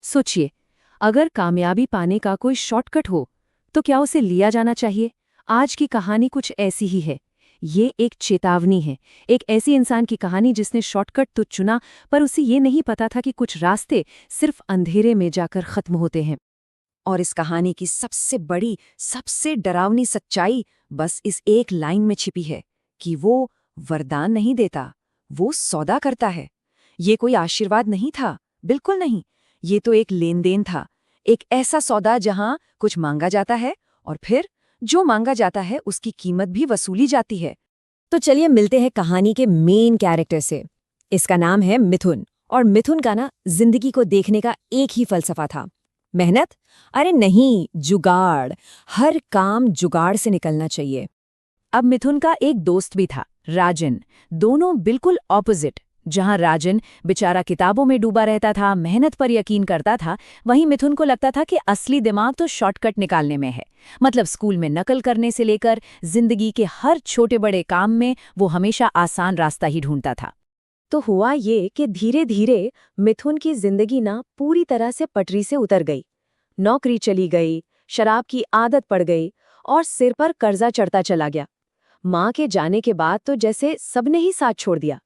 सोचिए, अगर कामयाबी पाने का कोई शॉर्टकट हो, तो क्या उसे लिया जाना चाहिए? आज की कहानी कुछ ऐसी ही है। ये एक चेतावनी है, एक ऐसी इंसान की कहानी जिसने शॉर्टकट तो चुना, पर उसे ये नहीं पता था कि कुछ रास्ते सिर्फ अंधेरे में जाकर खत्म होते हैं। और इस कहानी की सबसे बड़ी, सबसे डरावनी सच्चाई बस इस एक लाइन में छिपी है कि वो वरदान नहीं देता, वो सौदा करता है। ये कोई आशीर्वाद नहीं था, बिल्कुल नहीं। ये तो एक लेन-देन था, एक ऐसा सौदा जहां कुछ मांगा जाता है और फिर जो मांगा जाता है उसकी कीमत भी वसूली जाती है। तो चलिए मिलते हैं कहानी के मेन कैरेक्टर से। इसका नाम है मिथुन, और मिथुन का ना जिंदगी को देखने का एक ही फलसफा था। मेहनत? अरे नहीं, जुगाड़। हर काम जुगाड़ से निकलना चाहिए। अब मिथुन का एक दोस्त भी था, राजन। दोनों बिल्कुल ऑपोजिट। जहां राजन बेचारा किताबों में डूबा रहता था, मेहनत पर यकीन करता था, वहीं मिथुन को लगता था कि असली दिमाग तो शॉर्टकट निकालने में है। मतलब स्कूल में नकल करने से लेकर जिंदगी के हर छोटे बड़े काम में वो हमेशा आसान रास्ता ही ढूंढता था। तो हुआ ये कि धीरे धीरे मिथुन की जिंदगी ना पूरी तरह से पटरी से उतर गई। नौकरी चली गई, शराब की आदत पड़ गई और सिर पर कर्जा चढ़ता चला गया। माँ के जाने के बाद तो जैसे सबने ही साथ छोड़ दिया।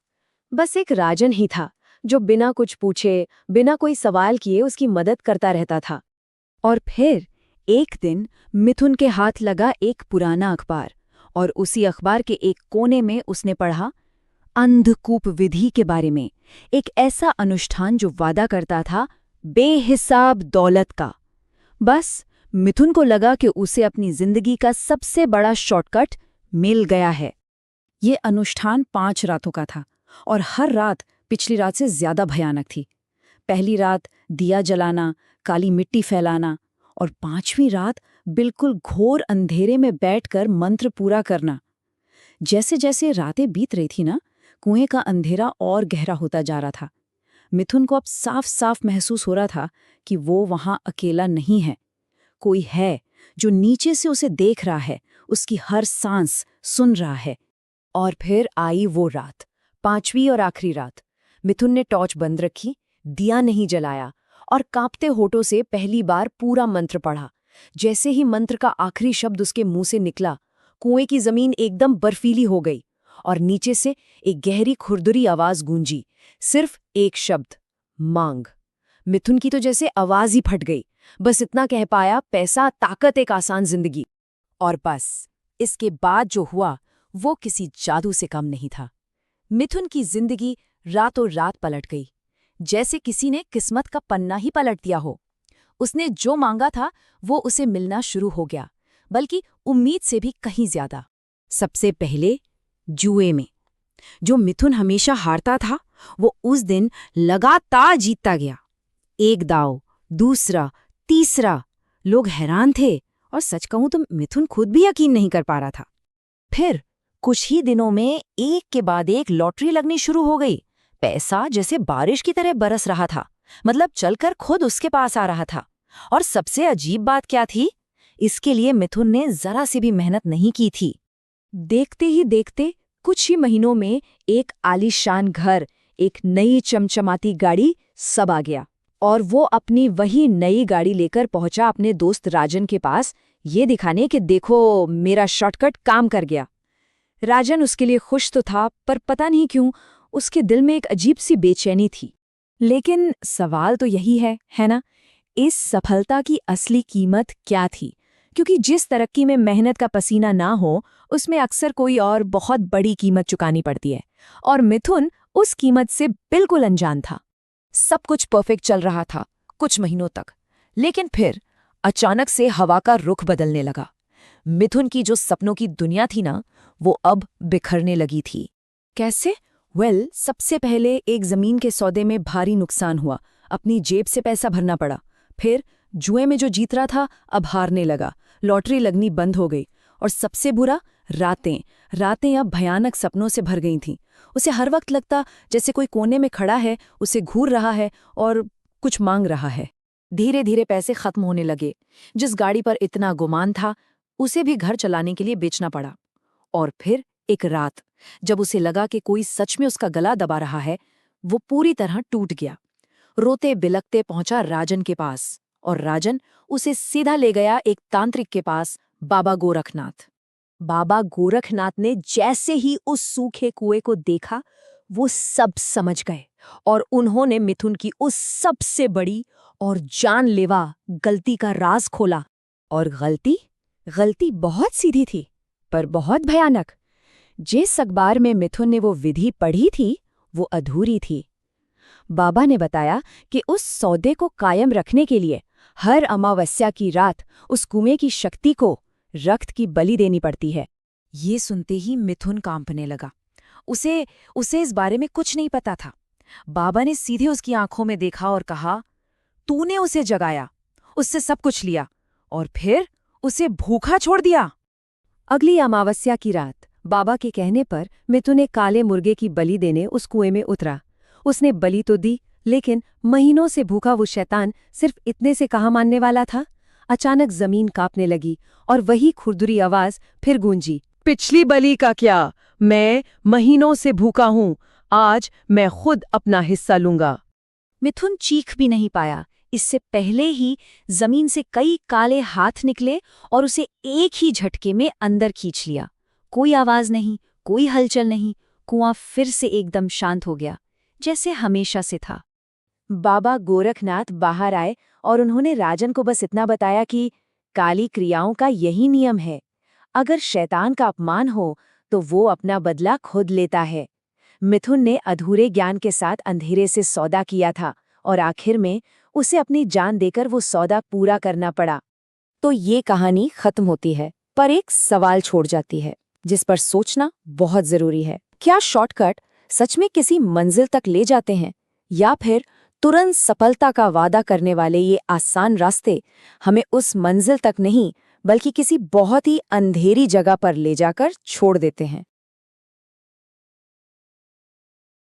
बस एक राजन ही था जो बिना कुछ पूछे, बिना कोई सवाल किए उसकी मदद करता रहता था। और फिर एक दिन मिथुन के हाथ लगा एक पुराना अखबार, और उसी अखबार के एक कोने में उसने पढ़ा अंधकूप विधि के बारे में। एक ऐसा अनुष्ठान जो वादा करता था बेहिसाब दौलत का। बस मिथुन को लगा कि उसे अपनी जिंदगी का सबसे बड़ा शॉर्टकट मिल गया है। ये अनुष्ठान 5 रातों का था, और हर रात पिछली रात से ज्यादा भयानक थी। पहली रात दिया जलाना, काली मिट्टी फैलाना, और 5वीं रात बिल्कुल घोर अंधेरे में बैठकर मंत्र पूरा करना। जैसे जैसे रातें बीत रही थी ना, कुएं का अंधेरा और गहरा होता जा रहा था। मिथुन को अब साफ साफ महसूस हो रहा था कि वो वहां अकेला नहीं है। कोई है जो नीचे से उसे देख रहा है, उसकी हर सांस सुन रहा है। और फिर आई वो रात, 5वीं और आखिरी रात। मिथुन ने टॉर्च बंद रखी, दिया नहीं जलाया, और कांपते होठों से पहली बार पूरा मंत्र पढ़ा। जैसे ही मंत्र का आखिरी शब्द उसके मुंह से निकला, कुएं की जमीन एकदम बर्फीली हो गई, और नीचे से एक गहरी खुरदुरी आवाज गूंजी। सिर्फ एक शब्द, मांग। मिथुन की तो जैसे आवाज ही फट गई। बस इतना कह पाया, पैसा, ताकत, एक आसान जिंदगी। और बस इसके बाद जो हुआ वो किसी जादू से कम नहीं था। मिथुन की जिंदगी रातों रात पलट गई, जैसे किसी ने किस्मत का पन्ना ही पलट दिया हो। उसने जो मांगा था वो उसे मिलना शुरू हो गया, बल्कि उम्मीद से भी कहीं ज्यादा। सबसे पहले जुए में। जो मिथुन हमेशा हारता था, वो उस दिन लगातार जीतता गया। एक दांव, दूसरा, तीसरा। लोग हैरान थे, और सच कहूं तो मिथुन खुद भी यकीन नहीं कर पा रहा था। फिर कुछ ही दिनों में एक के बाद एक लॉटरी लगनी शुरू हो गई। पैसा जैसे बारिश की तरह बरस रहा था, मतलब चलकर खुद उसके पास आ रहा था। और सबसे अजीब बात क्या थी? इसके लिए मिथुन ने जरा सी भी मेहनत नहीं की थी। देखते ही देखते कुछ ही महीनों में एक आलीशान घर, एक नई चमचमाती गाड़ी, सब आ गया। और वो अपनी वही नई गाड़ी लेकर पहुंचा अपने दोस्त राजन के पास, ये दिखाने कि देखो मेरा शॉर्टकट काम कर गया। राजन उसके लिए खुश तो था, पर पता नहीं क्यों उसके दिल में एक अजीब सी बेचैनी थी। लेकिन सवाल तो यही है ना? इस सफलता की असली कीमत क्या थी? क्योंकि जिस तरक्की में मेहनत का पसीना ना हो, उसमें अक्सर कोई और बहुत बड़ी कीमत चुकानी पड़ती है। और मिथुन उस कीमत से बिल्कुल अनजान था। सब कुछ परफेक्ट चल रहा था कुछ महीनों तक, लेकिन फिर अचानक से हवा का रुख बदलने लगा। मिथुन की जो सपनों की दुनिया थी ना, वो अब बिखरने लगी थी। कैसे? सबसे पहले एक जमीन के सौदे में भारी नुकसान हुआ, अपनी जेब से पैसा भरना पड़ा। फिर जुए में जो जीत रहा था अब हारने लगा, लॉटरी लगनी बंद हो गई। और सबसे बुरा, रातें रातें अब भयानक सपनों से भर गई थीं। उसे हर वक्त लगता जैसे कोई कोने में खड़ा है, उसे घूर रहा है और कुछ मांग रहा है। धीरे धीरे पैसे खत्म होने लगे। जिस गाड़ी पर इतना गुमान था, उसे भी घर चलाने के लिए बेचना पड़ा। और फिर एक रात, जब उसे लगा कि कोई सच में उसका गला दबा रहा है, वो पूरी तरह टूट गया। रोते बिलखते पहुंचा राजन के पास और राजन उसे सीधा ले गया एक तांत्रिक के पास, बाबा गोरखनाथ। बाबा गोरखनाथ ने जैसे ही उस सूखे कुएं को देखा, वो सब समझ गए और उन्होंने मिथुन की उस सबसे बड़ी और जानलेवा गलती का राज खोला। और गलती बहुत सीधी थी, पर बहुत भयानक। जिस अखबार में मिथुन ने वो विधि पढ़ी थी, वो अधूरी थी। बाबा ने बताया कि उस सौदे को कायम रखने के लिए हर अमावस्या की रात उस कुएं की शक्ति को रक्त की बलि देनी पड़ती है। ये सुनते ही मिथुन कांपने लगा। उसे इस बारे में कुछ नहीं पता था। बाबा ने सीधे उसकी आंखों में देखा और कहा, तूने उसे जगाया, उससे सब कुछ लिया और फिर उसे भूखा छोड़ दिया। अगली अमावस्या की रात बाबा के कहने पर मिथुन एक काले मुर्गे की बलि देने उस कुएं में उतरा। उसने बलि तो दी, लेकिन महीनों से भूखा वो शैतान सिर्फ इतने से कहाँ मानने वाला था। अचानक जमीन कांपने लगी और वही खुरदुरी आवाज फिर गूंजी, पिछली बलि का क्या, मैं महीनों से भूखा हूँ, आज मैं खुद अपना हिस्सा लूंगा। मिथुन चीख भी नहीं पाया। इससे पहले ही जमीन से कई काले हाथ निकले और उसे एक ही झटके में अंदर खींच लिया। कोई आवाज नहीं, कोई हलचल नहीं। कुआं फिर से एकदम शांत हो गया, जैसे हमेशा से था। बाबा गोरखनाथ बाहर आए और उन्होंने राजन को बस इतना बताया कि काली क्रियाओं का यही नियम है। अगर शैतान का अपमान हो तो वो अपना बदला खुद लेता है। मिथुन ने अधूरे ज्ञान के साथ अंधेरे से सौदा किया था और आखिर में उसे अपनी जान देकर वो सौदा पूरा करना पड़ा। तो ये कहानी खत्म होती है, पर एक सवाल छोड़ जाती है जिस पर सोचना बहुत जरूरी है। क्या शॉर्टकट सच में किसी मंजिल तक ले जाते हैं, या फिर तुरंत सफलता का वादा करने वाले ये आसान रास्ते हमें उस मंजिल तक नहीं बल्कि किसी बहुत ही अंधेरी जगह पर ले जाकर छोड़ देते हैं?